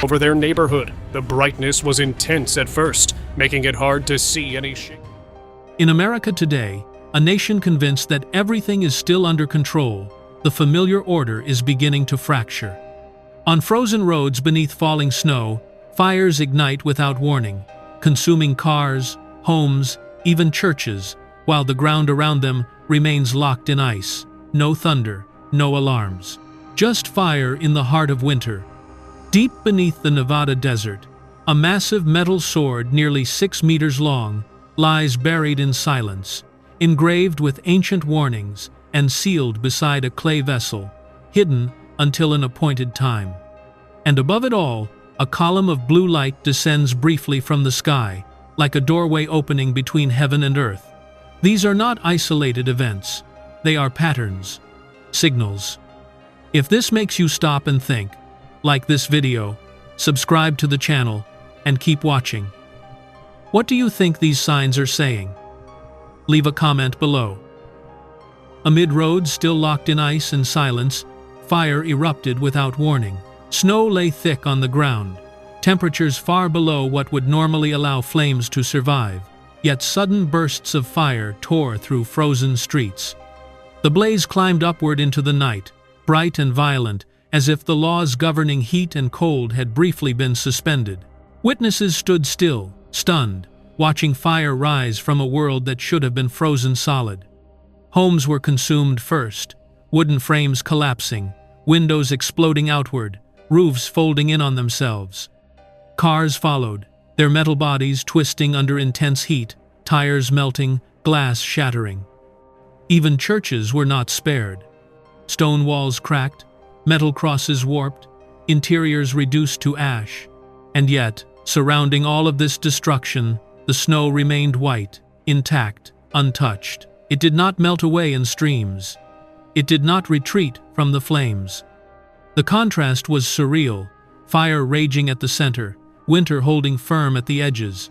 over their neighborhood. The brightness was intense at first, making it hard to see any shape. In America today, a nation convinced that everything is still under control, the familiar order is beginning to fracture. On frozen roads beneath falling snow, fires ignite without warning, consuming cars, homes, even churches, while the ground around them remains locked in ice. No thunder, no alarms. Just fire in the heart of winter. Deep beneath the Nevada desert, a massive metal sword nearly 6 meters long lies buried in silence, engraved with ancient warnings and sealed beside a clay vessel, hidden until an appointed time. And above it all, a column of blue light descends briefly from the sky, like a doorway opening between heaven and earth. These are not isolated events. They are patterns, signals. If this makes you stop and think, like this video, subscribe to the channel, and keep watching. What do you think these signs are saying? Leave a comment below. Amid roads still locked in ice and silence, fire erupted without warning. Snow lay thick on the ground, temperatures far below what would normally allow flames to survive, yet sudden bursts of fire tore through frozen streets. The blaze climbed upward into the night, bright and violent, as if the laws governing heat and cold had briefly been suspended. Witnesses stood still, stunned, watching fire rise from a world that should have been frozen solid. Homes were consumed first, wooden frames collapsing, windows exploding outward, roofs folding in on themselves. Cars followed, their metal bodies twisting under intense heat, tires melting, glass shattering. Even churches were not spared. Stone walls cracked, metal crosses warped, interiors reduced to ash. And yet, surrounding all of this destruction, the snow remained white, intact, untouched. It did not melt away in streams. It did not retreat from the flames. The contrast was surreal, fire raging at the center, winter holding firm at the edges.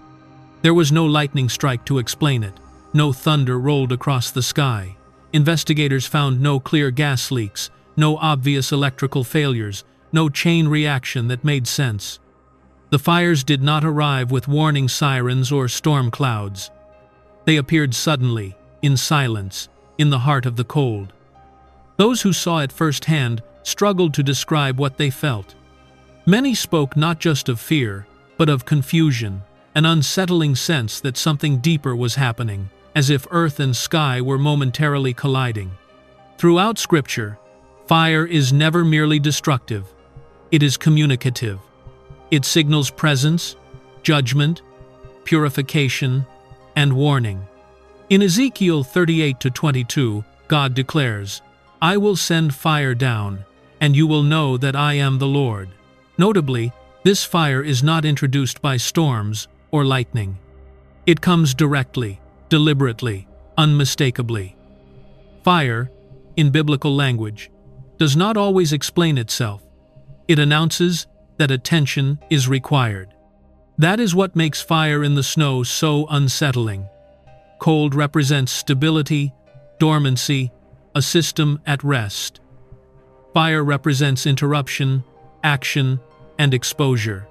There was no lightning strike to explain it. No thunder rolled across the sky. Investigators found no clear gas leaks, no obvious electrical failures, no chain reaction that made sense. The fires did not arrive with warning sirens or storm clouds. They appeared suddenly, in silence, in the heart of the cold. Those who saw it firsthand struggled to describe what they felt. Many spoke not just of fear, but of confusion, an unsettling sense that something deeper was happening, as if earth and sky were momentarily colliding. Throughout Scripture, fire is never merely destructive. It is communicative. It signals presence, judgment, purification, and warning. In Ezekiel 38-22, God declares, "I will send fire down, and you will know that I am the Lord." Notably, this fire is not introduced by storms or lightning. It comes directly, deliberately, unmistakably. Fire, in biblical language, does not always explain itself. It announces that attention is required. That is what makes fire in the snow so unsettling. Cold represents stability, dormancy, a system at rest. Fire represents interruption, action, and exposure.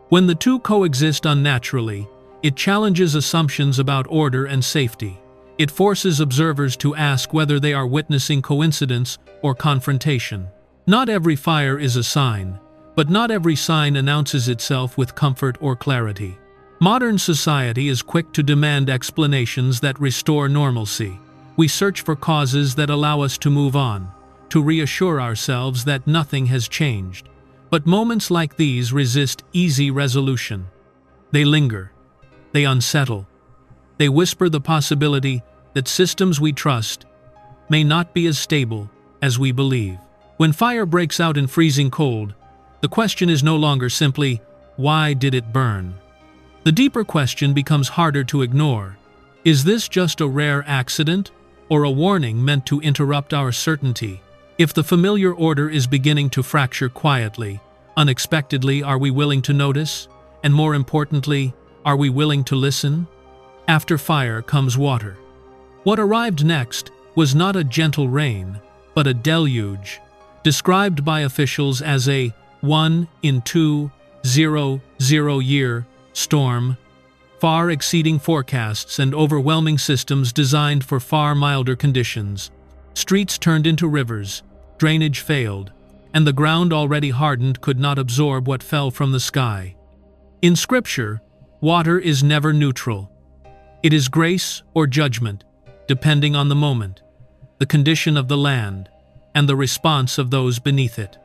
When the two coexist unnaturally, it challenges assumptions about order and safety. It forces observers to ask whether they are witnessing coincidence or confrontation. Not every fire is a sign, but not every sign announces itself with comfort or clarity. Modern society is quick to demand explanations that restore normalcy. We search for causes that allow us to move on, to reassure ourselves that nothing has changed. But moments like these resist easy resolution. They linger. They unsettle. They whisper the possibility that systems we trust may not be as stable as we believe. When fire breaks out in freezing cold, the question is no longer simply, why did it burn? The deeper question becomes harder to ignore. Is this just a rare accident, or a warning meant to interrupt our certainty? If the familiar order is beginning to fracture quietly, unexpectedly, are we willing to notice? And more importantly, are we willing to listen? After fire comes water. What arrived next was not a gentle rain, but a deluge, described by officials as a 1 in 2 0.00-year storm, far exceeding forecasts and overwhelming systems designed for far milder conditions. Streets turned into rivers, drainage failed, and the ground already hardened could not absorb what fell from the sky. In Scripture, water is never neutral. It is grace or judgment, depending on the moment, the condition of the land, and the response of those beneath it.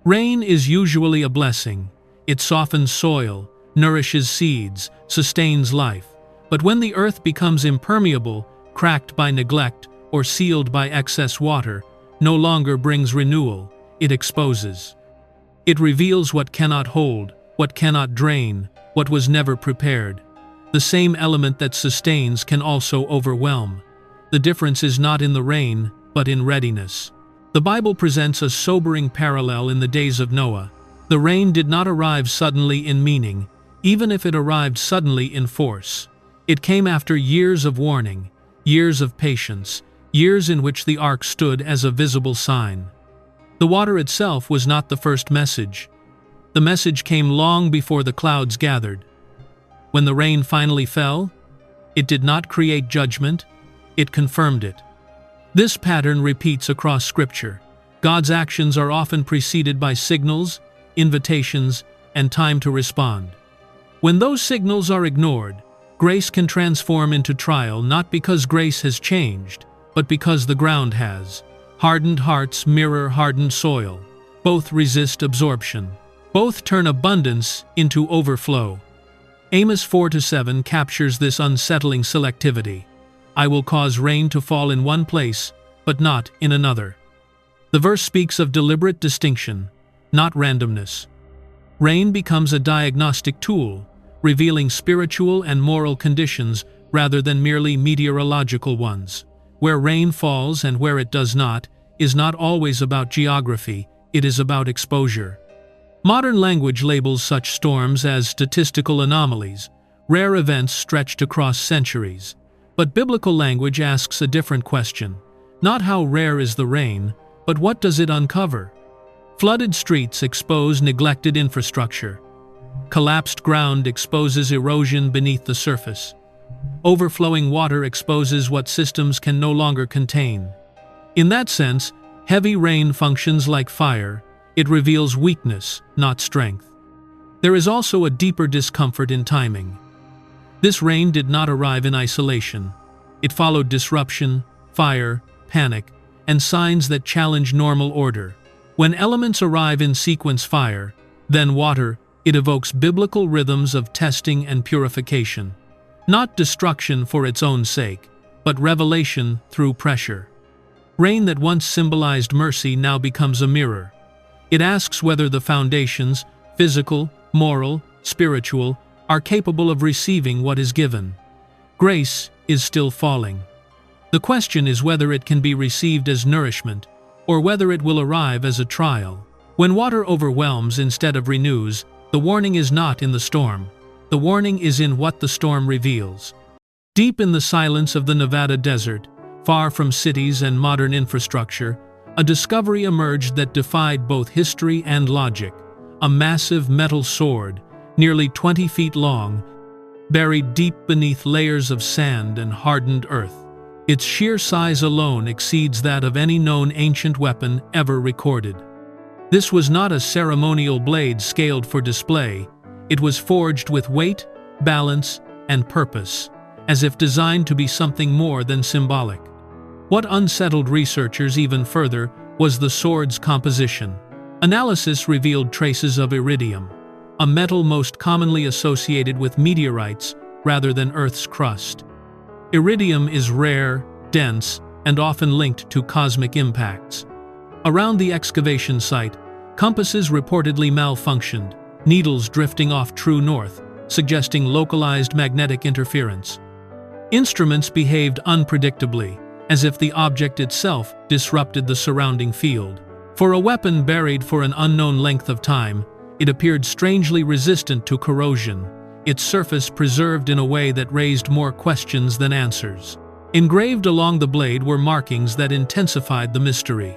Rain is usually a blessing. It softens soil, nourishes seeds, sustains life. But when the earth becomes impermeable, cracked by neglect, or sealed by excess water, no longer brings renewal, it exposes. It reveals what cannot hold, what cannot drain, what was never prepared. The same element that sustains can also overwhelm. The difference is not in the rain, but in readiness. The Bible presents a sobering parallel in the days of Noah. The rain did not arrive suddenly in meaning, even if it arrived suddenly in force. It came after years of warning, years of patience, years in which the ark stood as a visible sign. The water itself was not the first message. The message came long before the clouds gathered. When the rain finally fell, it did not create judgment, it confirmed it. This pattern repeats across Scripture. God's actions are often preceded by signals, invitations, and time to respond. When those signals are ignored, grace can transform into trial not because grace has changed, but because the ground has. Hardened hearts mirror hardened soil. Both resist absorption. Both turn abundance into overflow. Amos 4-7 captures this unsettling selectivity. I will cause rain to fall in one place, but not in another. The verse speaks of deliberate distinction, not randomness. Rain becomes a diagnostic tool, revealing spiritual and moral conditions rather than merely meteorological ones. Where rain falls and where it does not is not always about geography, it is about exposure. Modern language labels such storms as statistical anomalies, rare events stretched across centuries. But biblical language asks a different question. Not how rare is the rain, but what does it uncover? Flooded streets expose neglected infrastructure. Collapsed ground exposes erosion beneath the surface. Overflowing water exposes what systems can no longer contain. In that sense, heavy rain functions like fire. It reveals weakness, not strength. There is also a deeper discomfort in timing. This rain did not arrive in isolation. It followed disruption, fire, panic, and signs that challenge normal order. When elements arrive in sequence fire, then water, it evokes biblical rhythms of testing and purification. Not destruction for its own sake, but revelation through pressure. Rain that once symbolized mercy now becomes a mirror. It asks whether the foundations, physical, moral, spiritual, are capable of receiving what is given. Grace is still falling. The question is whether it can be received as nourishment, or whether it will arrive as a trial. When water overwhelms instead of renews, the warning is not in the storm. The warning is in what the storm reveals. Deep in the silence of the Nevada desert, far from cities and modern infrastructure, a discovery emerged that defied both history and logic. A massive metal sword, nearly 20 feet long, buried deep beneath layers of sand and hardened earth. Its sheer size alone exceeds that of any known ancient weapon ever recorded. This was not a ceremonial blade scaled for display. It was forged with weight, balance, and purpose, as if designed to be something more than symbolic. What unsettled researchers even further was the sword's composition. Analysis revealed traces of iridium, a metal most commonly associated with meteorites rather than Earth's crust. Iridium is rare, dense, and often linked to cosmic impacts. Around the excavation site, compasses reportedly malfunctioned, needles drifting off true north, suggesting localized magnetic interference. Instruments behaved unpredictably, as if the object itself disrupted the surrounding field. For a weapon buried for an unknown length of time, it appeared strangely resistant to corrosion, its surface preserved in a way that raised more questions than answers. Engraved along the blade were markings that intensified the mystery.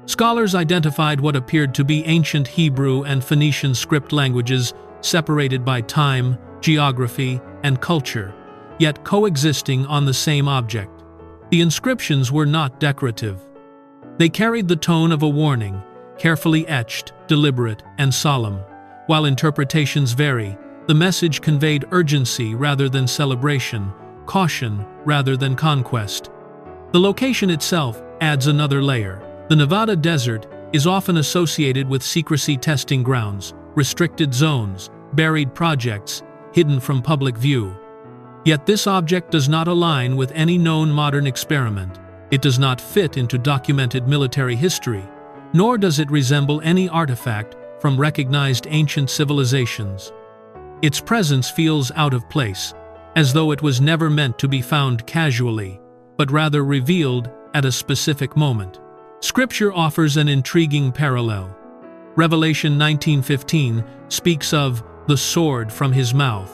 Scholars identified what appeared to be ancient Hebrew and Phoenician script languages separated by time, geography, and culture, yet coexisting on the same object. The inscriptions were not decorative. They carried the tone of a warning, carefully etched, deliberate, and solemn. While interpretations vary, the message conveyed urgency rather than celebration, caution rather than conquest. The location itself adds another layer. The Nevada desert is often associated with secrecy testing grounds, restricted zones, buried projects, hidden from public view. Yet this object does not align with any known modern experiment. It does not fit into documented military history, nor does it resemble any artifact from recognized ancient civilizations. Its presence feels out of place, as though it was never meant to be found casually, but rather revealed at a specific moment. Scripture offers an intriguing parallel. Revelation 19:15 speaks of the sword from his mouth,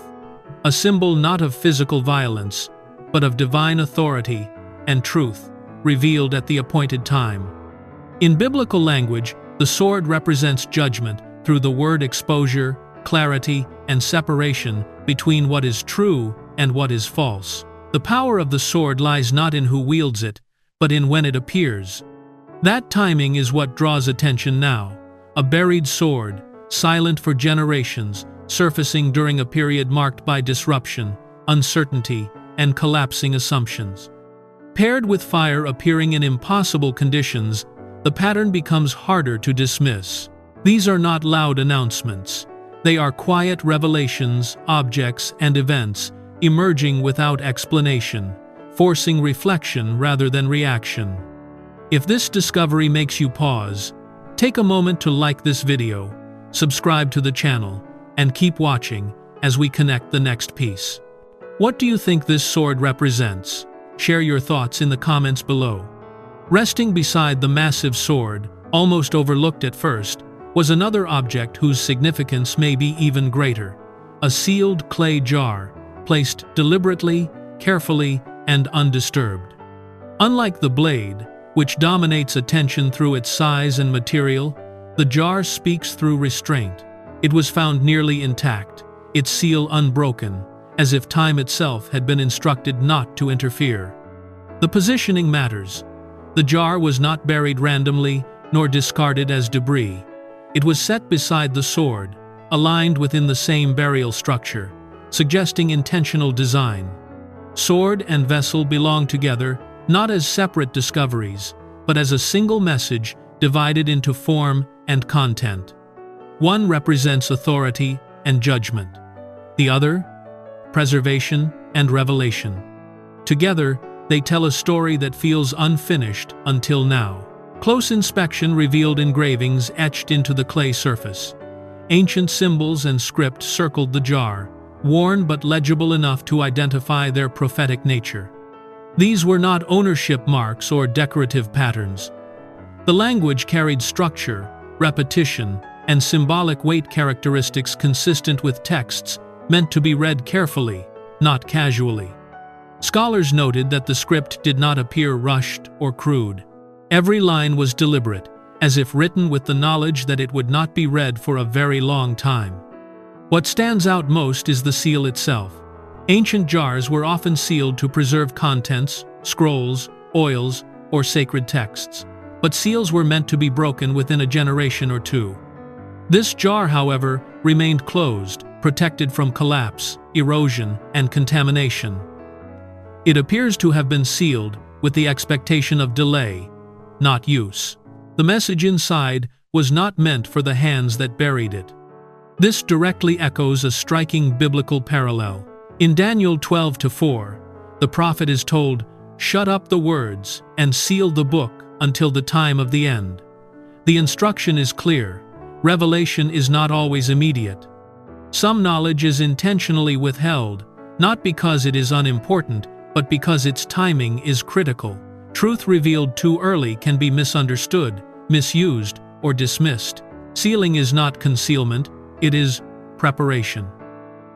a symbol not of physical violence, but of divine authority and truth, revealed at the appointed time. In biblical language, the sword represents judgment through the word exposure, clarity, and separation between what is true and what is false. The power of the sword lies not in who wields it, but in when it appears. That timing is what draws attention now. A buried sword, silent for generations, surfacing during a period marked by disruption, uncertainty, and collapsing assumptions. Paired with fire appearing in impossible conditions, the pattern becomes harder to dismiss. These are not loud announcements. They are quiet revelations, objects, and events emerging without explanation, forcing reflection rather than reaction. If this discovery makes you pause, take a moment to like this video, subscribe to the channel, and keep watching as we connect the next piece. What do you think this sword represents? Share your thoughts in the comments below. Resting beside the massive sword, almost overlooked at first, was another object whose significance may be even greater. A sealed clay jar, placed deliberately, carefully, and undisturbed. Unlike the blade, which dominates attention through its size and material, the jar speaks through restraint. It was found nearly intact, its seal unbroken, as if time itself had been instructed not to interfere. The positioning matters. The jar was not buried randomly, nor discarded as debris. It was set beside the sword, aligned within the same burial structure, suggesting intentional design. Sword and vessel belong together, not as separate discoveries, but as a single message divided into form and content. One represents authority and judgment. The other, preservation and revelation. Together, they tell a story that feels unfinished until now. Close inspection revealed engravings etched into the clay surface. Ancient symbols and script circled the jar, worn but legible enough to identify their prophetic nature. These were not ownership marks or decorative patterns. The language carried structure, repetition, and symbolic weight characteristics consistent with texts meant to be read carefully, not casually. Scholars noted that the script did not appear rushed or crude. Every line was deliberate, as if written with the knowledge that it would not be read for a very long time. What stands out most is the seal itself. Ancient jars were often sealed to preserve contents, scrolls, oils, or sacred texts, but seals were meant to be broken within a generation or two. This jar, however, remained closed, protected from collapse, erosion, and contamination. It appears to have been sealed with the expectation of delay, not use. The message inside was not meant for the hands that buried it. This directly echoes a striking biblical parallel. In Daniel 12:4, the prophet is told, "Shut up the words and seal the book until the time of the end." The instruction is clear. Revelation is not always immediate. Some knowledge is intentionally withheld, not because it is unimportant, but because its timing is critical. Truth revealed too early can be misunderstood, misused, or dismissed. Sealing is not concealment, it is preparation.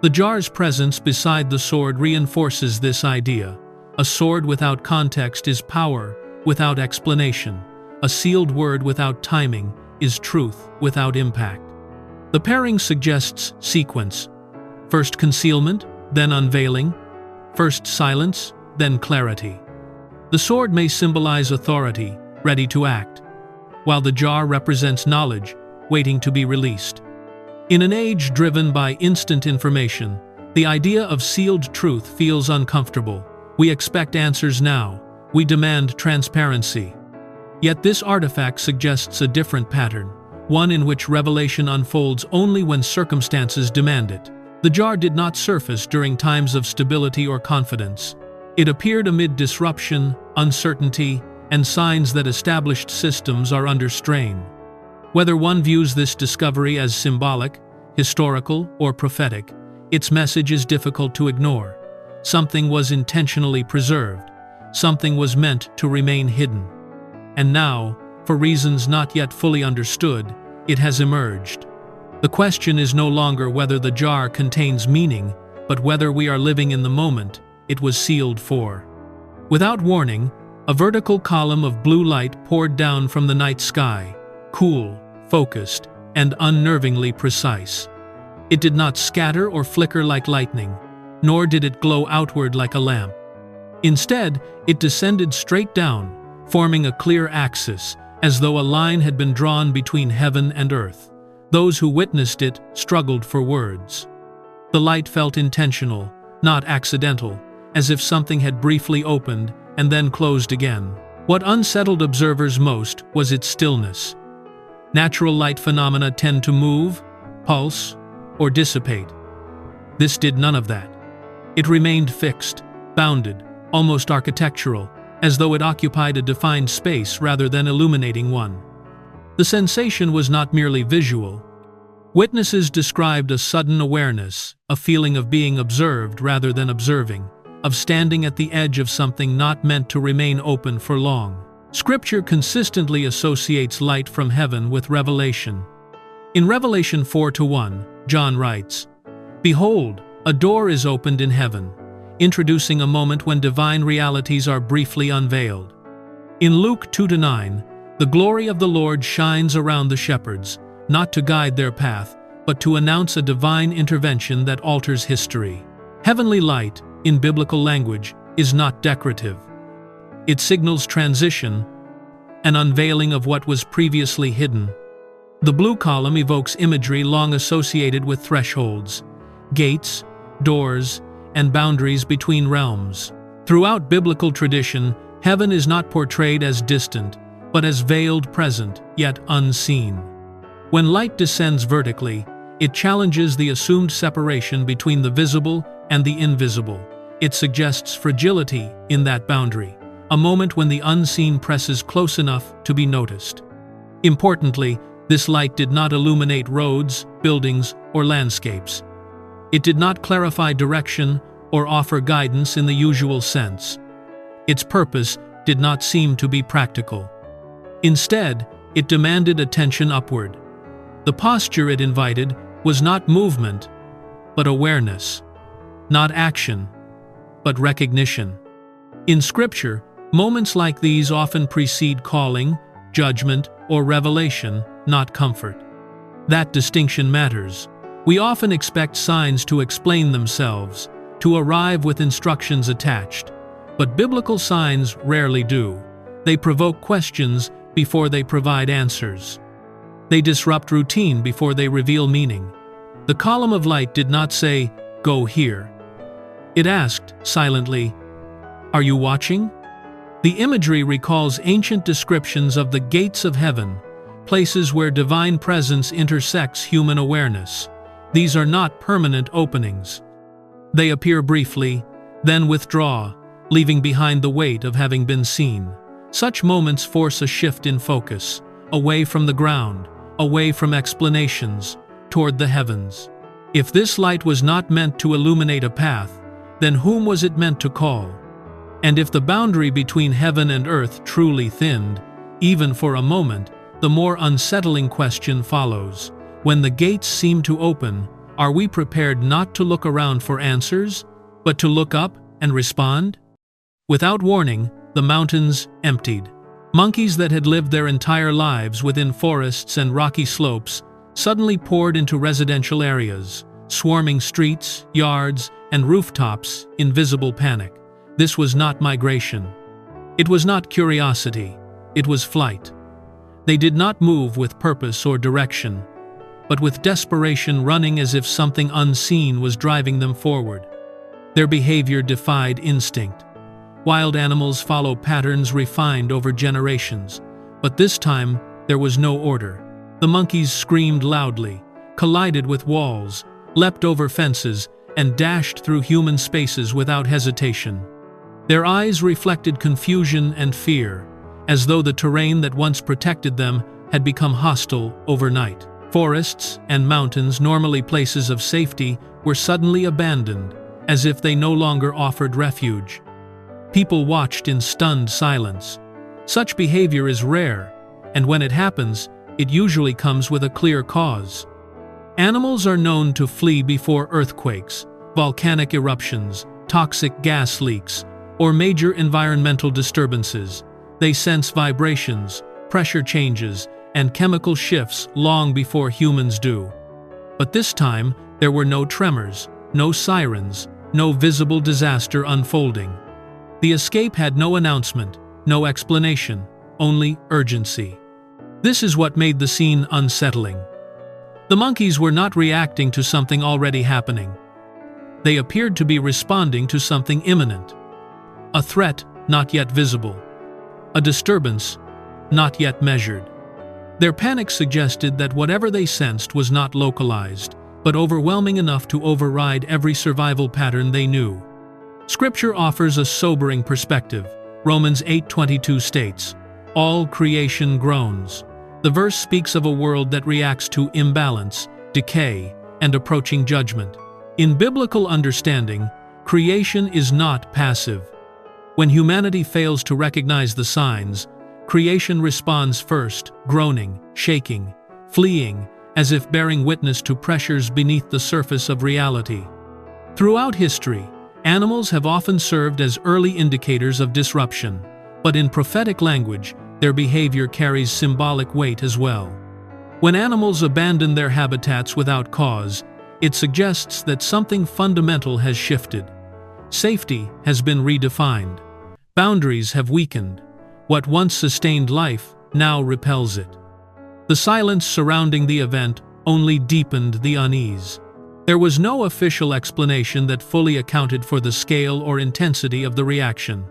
The jar's presence beside the sword reinforces this idea. A sword without context is power without explanation. A sealed word without timing is truth without impact. The pairing suggests sequence. First concealment, then unveiling. First silence, then clarity. The sword may symbolize authority, ready to act, while the jar represents knowledge, waiting to be released. In an age driven by instant information, the idea of sealed truth feels uncomfortable. We expect answers now. We demand transparency. Yet this artifact suggests a different pattern, one in which revelation unfolds only when circumstances demand it. The jar did not surface during times of stability or confidence. It appeared amid disruption, uncertainty, and signs that established systems are under strain. Whether one views this discovery as symbolic, historical, or prophetic, its message is difficult to ignore. Something was intentionally preserved. Something was meant to remain hidden. And now, for reasons not yet fully understood, it has emerged. The question is no longer whether the jar contains meaning, but whether we are living in the moment it was sealed for. Without warning, a vertical column of blue light poured down from the night sky, cool, focused, and unnervingly precise. It did not scatter or flicker like lightning, nor did it glow outward like a lamp. Instead, it descended straight down, forming a clear axis, as though a line had been drawn between heaven and earth. Those who witnessed it struggled for words. The light felt intentional, not accidental, as if something had briefly opened and then closed again. What unsettled observers most was its stillness. Natural light phenomena tend to move, pulse, or dissipate. This did none of that. It remained fixed, bounded, almost architectural, as though it occupied a defined space rather than illuminating one. The sensation was not merely visual. Witnesses described a sudden awareness, a feeling of being observed rather than observing, of standing at the edge of something not meant to remain open for long. Scripture consistently associates light from heaven with revelation. In Revelation 4:1, John writes, "Behold, a door is opened in heaven," introducing a moment when divine realities are briefly unveiled. In Luke 2:9, the glory of the Lord shines around the shepherds, not to guide their path, but to announce a divine intervention that alters history. Heavenly light, in biblical language, is not decorative. It signals transition, an unveiling of what was previously hidden. The blue column evokes imagery long associated with thresholds, gates, doors, and boundaries between realms. Throughout biblical tradition, heaven is not portrayed as distant, but as veiled present, yet unseen. When light descends vertically, it challenges the assumed separation between the visible and the invisible. It suggests fragility in that boundary, a moment when the unseen presses close enough to be noticed. Importantly, this light did not illuminate roads, buildings, or landscapes. It did not clarify direction or offer guidance in the usual sense. Its purpose did not seem to be practical. Instead, it demanded attention upward. The posture it invited was not movement, but awareness. Not action, but recognition. In Scripture, moments like these often precede calling, judgment, or revelation, not comfort. That distinction matters. We often expect signs to explain themselves, to arrive with instructions attached. But biblical signs rarely do. They provoke questions before they provide answers. They disrupt routine before they reveal meaning. The column of light did not say, "Go here." It asked, silently, "Are you watching?" The imagery recalls ancient descriptions of the gates of heaven, places where divine presence intersects human awareness. These are not permanent openings. They appear briefly, then withdraw, leaving behind the weight of having been seen. Such moments force a shift in focus, away from the ground, away from explanations, toward the heavens. If this light was not meant to illuminate a path, then whom was it meant to call? And if the boundary between heaven and earth truly thinned, even for a moment, the more unsettling question follows. When the gates seem to open, are we prepared not to look around for answers, but to look up and respond? Without warning, the mountains emptied. Monkeys that had lived their entire lives within forests and rocky slopes suddenly poured into residential areas, swarming streets, yards, and rooftops in visible panic. This was not migration. It was not curiosity. It was flight. They did not move with purpose or direction, but with desperation, running as if something unseen was driving them forward. Their behavior defied instinct. Wild animals follow patterns refined over generations, but this time there was no order. The monkeys screamed loudly, collided with walls, leapt over fences, and dashed through human spaces without hesitation. Their eyes reflected confusion and fear, as though the terrain that once protected them had become hostile overnight. Forests and mountains, normally places of safety, were suddenly abandoned, as if they no longer offered refuge. People watched in stunned silence. Such behavior is rare, and when it happens, it usually comes with a clear cause. Animals are known to flee before earthquakes, volcanic eruptions, toxic gas leaks, or major environmental disturbances. They sense vibrations, pressure changes, and chemical shifts long before humans do. But this time, there were no tremors, no sirens, no visible disaster unfolding. The escape had no announcement, no explanation, only urgency. This is what made the scene unsettling. The monkeys were not reacting to something already happening. They appeared to be responding to something imminent. A threat not yet visible. A disturbance not yet measured. Their panic suggested that whatever they sensed was not localized, but overwhelming enough to override every survival pattern they knew. Scripture offers a sobering perspective. Romans 8:22 states, "All creation groans." The verse speaks of a world that reacts to imbalance, decay, and approaching judgment. In biblical understanding, creation is not passive. When humanity fails to recognize the signs, creation responds first, groaning, shaking, fleeing, as if bearing witness to pressures beneath the surface of reality. Throughout history, animals have often served as early indicators of disruption, but in prophetic language, their behavior carries symbolic weight as well. When animals abandon their habitats without cause, it suggests that something fundamental has shifted. Safety has been redefined. Boundaries have weakened. What once sustained life now repels it. The silence surrounding the event only deepened the unease. There was no official explanation that fully accounted for the scale or intensity of the reaction.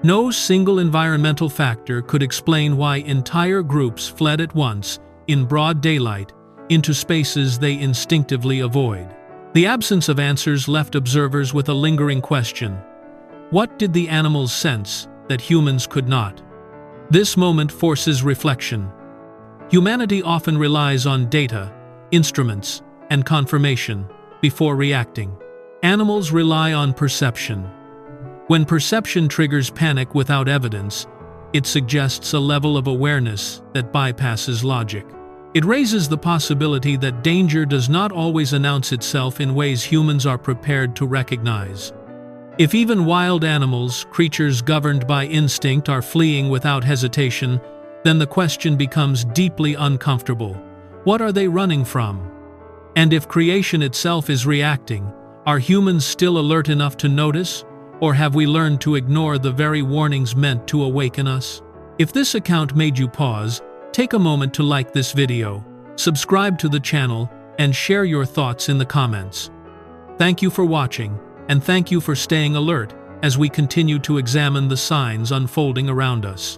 No single environmental factor could explain why entire groups fled at once, in broad daylight, into spaces they instinctively avoid. The absence of answers left observers with a lingering question. What did the animals sense that humans could not? This moment forces reflection. Humanity often relies on data, instruments, and confirmation before reacting. Animals rely on perception. When perception triggers panic without evidence, it suggests a level of awareness that bypasses logic. It raises the possibility that danger does not always announce itself in ways humans are prepared to recognize. If even wild animals, creatures governed by instinct, are fleeing without hesitation, then the question becomes deeply uncomfortable. What are they running from? And if creation itself is reacting, are humans still alert enough to notice? Or have we learned to ignore the very warnings meant to awaken us? If this account made you pause, take a moment to like this video, subscribe to the channel, and share your thoughts in the comments. Thank you for watching, and thank you for staying alert as we continue to examine the signs unfolding around us.